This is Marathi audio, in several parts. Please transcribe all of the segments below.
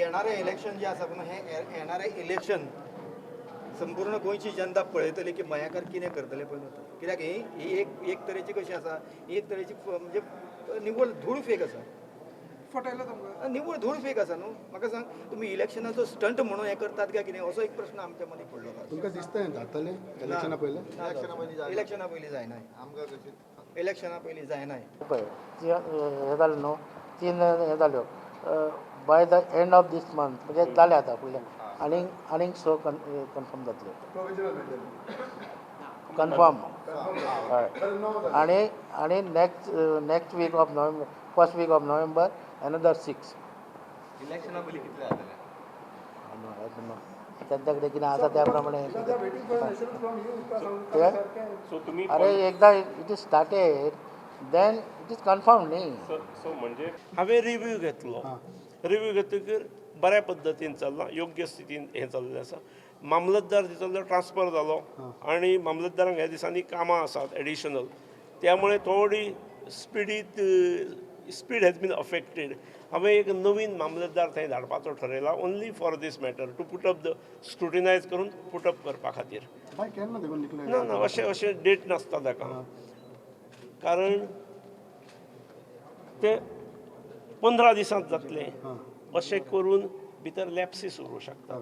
येणारे इलेक्शन जे आसा पळय हे येणारे इलेक्शन संपूर्ण गोंयची जनता पळयतली की मयेंकार कितें करतले पळय कित्याक ही एक तरेची कशी आसा ही एक तरेची म्हणजे निवळ धूळ फेक आसा फटयला तुमकां निवळ धूळ फेक आसा न्हू म्हाका सांग तुमी इलेक्शनाचो स्टंट म्हणून हे करतात काय कितें असो एक प्रश्न आमच्या मदीं पडलो तुमकां दिसता जातले इलेक्शना पयलें इलेक्शना पयलीं जायना इलेक्शना पयलीं जायना पळय हे जालें न्हू 3 हे जाल्यो by the end of this month म्हणजे जाले आतां फुडले आनीक 6 कन्फर्म जातले कन्फर्म हय आनी next week of November first week of November another 6 इलेक्शना पयलीं कितले जातले त्यांच्या कडेन कितें आसा त्या प्रमाणे तुम्ही अरे एकदा it is started then it is confirm न्ही सो म्हणजे हांवें रिव्यू घेतलो रिव्यू घेतकीर बऱ्या पद्दतीन चल्लां योग्य स्थितीन हें चल्लें आसा मामलतदार जितलो ट्रान्सफर जालो आनी मामलतदारांक ह्या दिसांनी कामां आसात एडिशनल त्यामुळे थोडी स्पीड हॅज बीन अफेक्टेड हांवें एक नवीन मामलतदार थंय धाडपाचो ठरयला only for this matter to put up the scrutinise करून पुट अप करपा खातीर ना ना अशें डेट नासता ताका कारण ते 15 दिसांत जातले अशें करून भितर लॅप्सीस उरूंक शकतात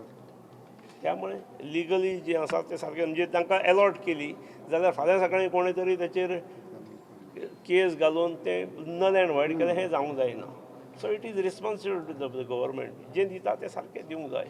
त्यामुळे लिगली जे आसा ते सारकें म्हणजे तांकां अलॉट केली जाल्यार फाल्यां सकाळीं कोणें तरी ताचेर केस घालून ते नल एंड वायड केलें हें जावंक जायना so it is responsible to the government जें दिता तें सारकें दिवंक जाय